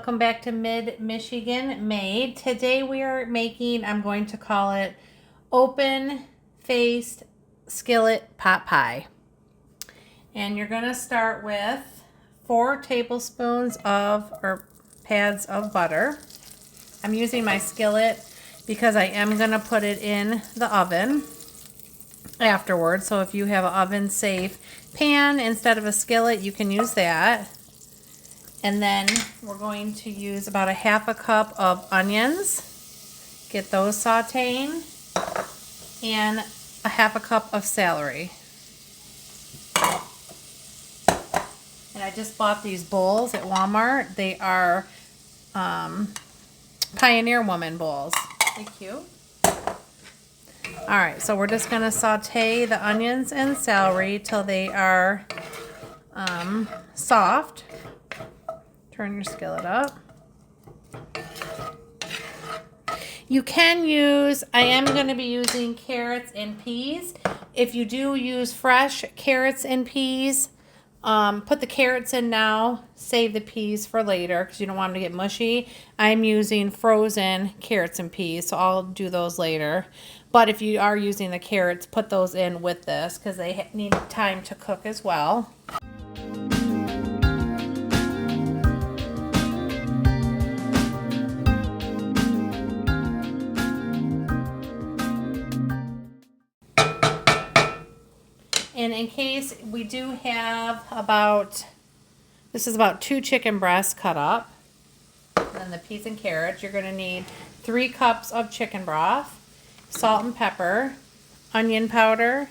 welcome back to Michigan Made. Today we are making, I'm going to call it open-faced skillet pot pie. And you're going to start with 4 tablespoons of, or pads of butter. I'm using my skillet because I am going to put it in the oven afterwards. So if you have an oven safe pan instead of a skillet, you can use that. And then we're going to use about 1/2 cup of onions. Get those sauteing. And 1/2 cup of celery. And I just bought these bowls at Walmart. They are Pioneer Woman bowls. They're cute. Alright, so we're just going to saute the onions and celery till they are soft. Turn your skillet up. You can use, I am going to be using carrots and peas. If you do use fresh carrots and peas, put the carrots in now, save the peas for later because you don't want them to get mushy. I'm using frozen carrots and peas, so I'll do those later. But if you are using the carrots, put those in with this because they need time to cook as well. And in case we do have this is about 2 chicken breasts cut up. And then the peas and carrots, you're going to need 3 cups of chicken broth, salt and pepper, onion powder,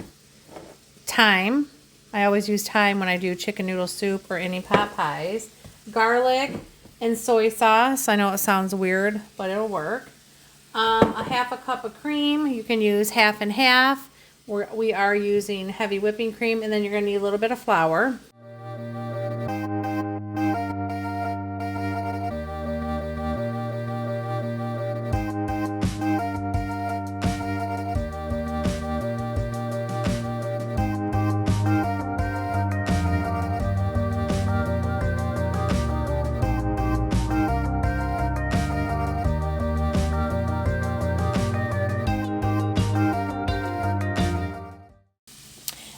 thyme. I always use thyme when I do chicken noodle soup or any pot pies. Garlic and soy sauce. I know it sounds weird, but it'll work. 1/2 cup of cream. You can use half and half. We are using heavy whipping cream, and then you're going to need a little bit of flour.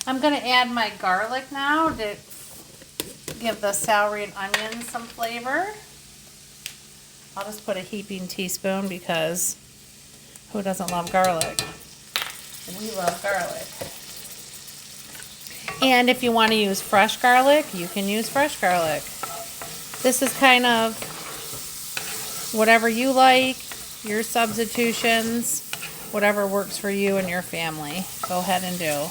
I'm going to add my garlic now to give the celery and onions some flavor. I'll just put a heaping teaspoon because who doesn't love garlic? We love garlic. And if you want to use fresh garlic, you can use fresh garlic. This is kind of whatever you like, your substitutions, whatever works for you and your family. Go ahead and do.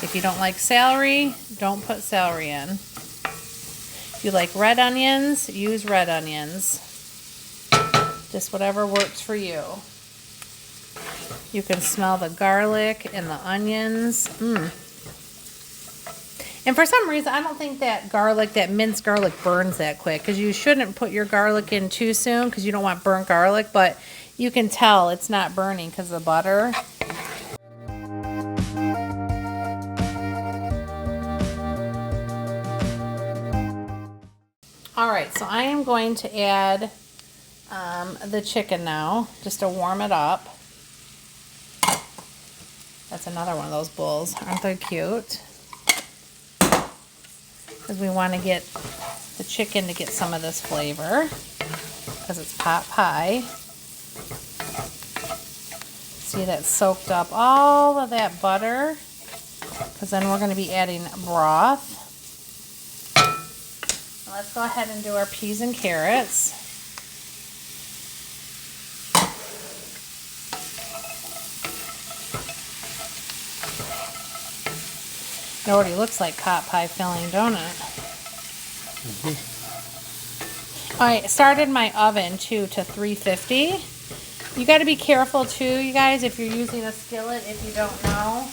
If you don't like celery, don't put celery in. If you like red onions, use red onions. Just whatever works for you. You can smell the garlic and the onions. And for some reason, I don't think that garlic, that minced garlic, burns that quick. Because you shouldn't put your garlic in too soon because you don't want burnt garlic. But you can tell it's not burning because of the butter. Alright, so I am going to add the chicken now, just to warm it up. That's another one of those bowls. Aren't they cute? Because we want to get the chicken to get some of this flavor, because it's pot pie. See, that soaked up all of that butter, because then we're going to be adding broth. Let's go ahead and do our peas and carrots. It already looks like pot pie filling, don't it? I started my oven too to 350. You got to be careful too, you guys, if you're using a skillet, if you don't know.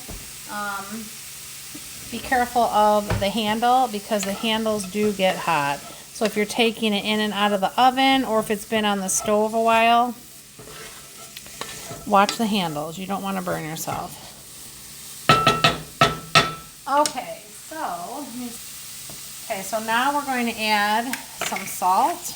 Be careful of the handle because the handles do get hot. So if you're taking it in and out of the oven or if it's been on the stove a while, watch the handles. You don't want to burn yourself. Okay, so now we're going to add some salt.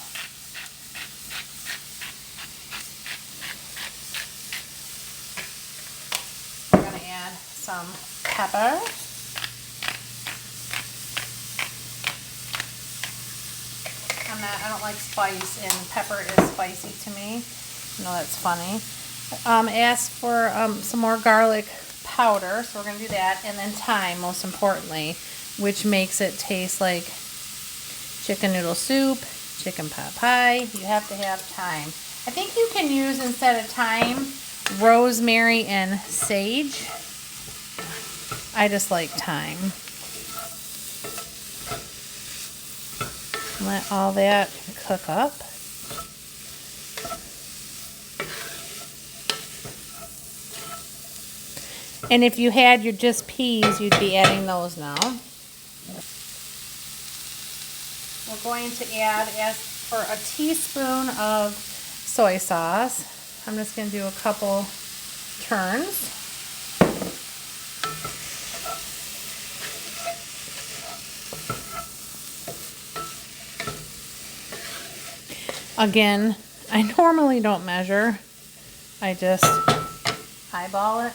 some pepper. I don't like spice, and pepper is spicy to me. I know that's funny. Ask for some more garlic powder, so we're going to do that. And then thyme, most importantly, which makes it taste like chicken noodle soup, chicken pot pie. You have to have thyme. I think you can use, instead of thyme, rosemary and sage. I just like thyme. Let all that cook up. And if you had your just peas, you'd be adding those now. We're going to add, as for a teaspoon of soy sauce. I'm just going to do a couple turns. Again, I normally don't measure. I just eyeball it.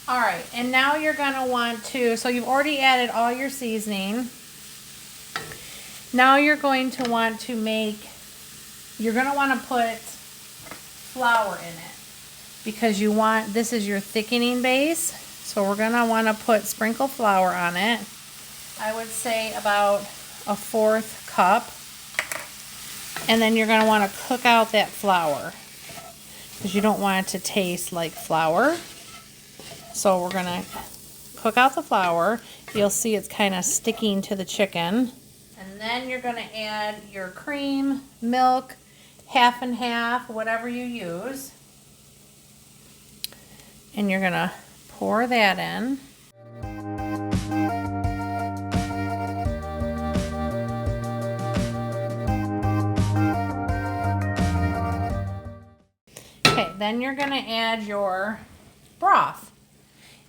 All right, and now you're going to want to, so you've already added all your seasoning. Now you're going to want to you're going to want to put flour in it, because this is your thickening base. So we're going to want to sprinkle flour on it. I would say about a 1/4 cup. And then you're going to want to cook out that flour, because you don't want it to taste like flour. So we're going to cook out the flour. You'll see it's kind of sticking to the chicken. And then you're going to add your cream, milk, half and half, whatever you use. And you're going to pour that in. Okay, then you're going to add your broth.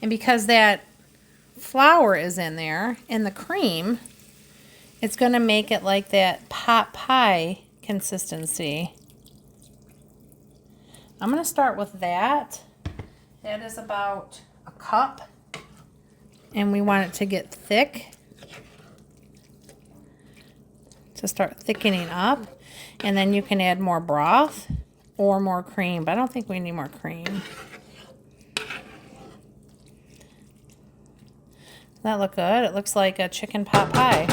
And because that flour is in there, and the cream, it's going to make it like that pot pie consistency. I'm going to start with that. That is about a cup. And we want it to get thick, to start thickening up. And then you can add more broth or more cream, but I don't think we need more cream. Does that look good? It looks like a chicken pot pie.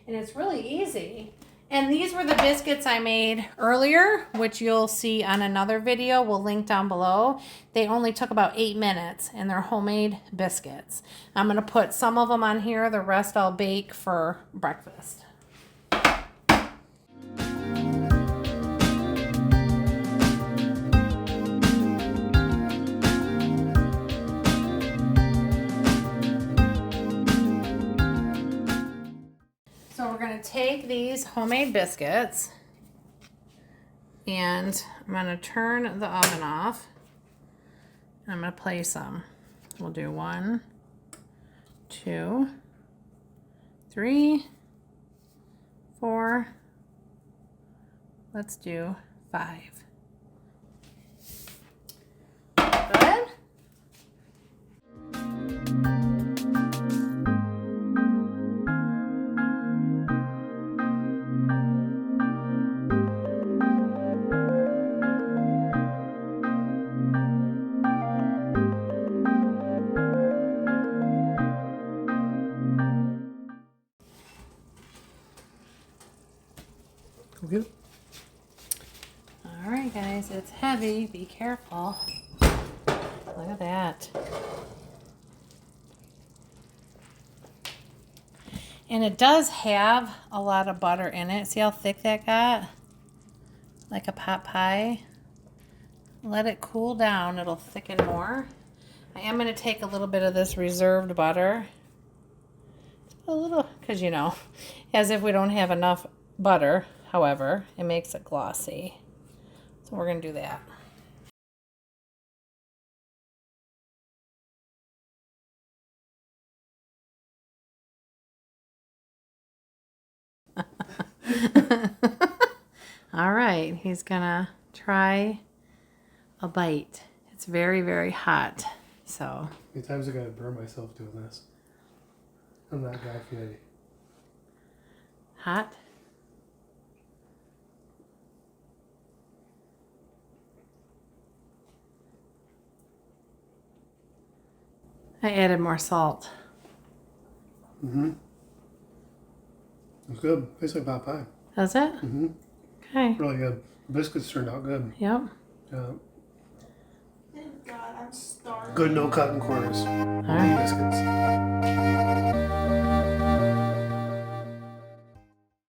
And it's really easy. And these were the biscuits I made earlier, which you'll see on another video. We'll link down below. They only took about 8 minutes, and they're homemade biscuits. I'm going to put some of them on here. The rest I'll bake for breakfast. So we're going to take these homemade biscuits, and I'm going to turn the oven off. And I'm going to place them. We'll do 1, 2, 3, 4. Let's do 5. Good? Good. All right, guys, it's heavy. Be careful. Look at that. And it does have a lot of butter in it. See how thick that got? Like a pot pie. Let it cool down. It'll thicken more. I am going to take a little bit of this reserved butter. A little, because you know, as if we don't have enough butter. However, it makes it glossy. So we're going to do that. All right, he's going to try a bite. It It's very, very hot. So. How many times I gotta burn myself doing this? I'm that guy Fieri. Hot? I added more salt. Mm-hmm. It's good. Tastes like pot pie. Does it? Mm-hmm. Okay. Really good. The biscuits turned out good. Yep. Yeah. Thank God, I'm starving. Good, no cutting corners. All right. Biscuits.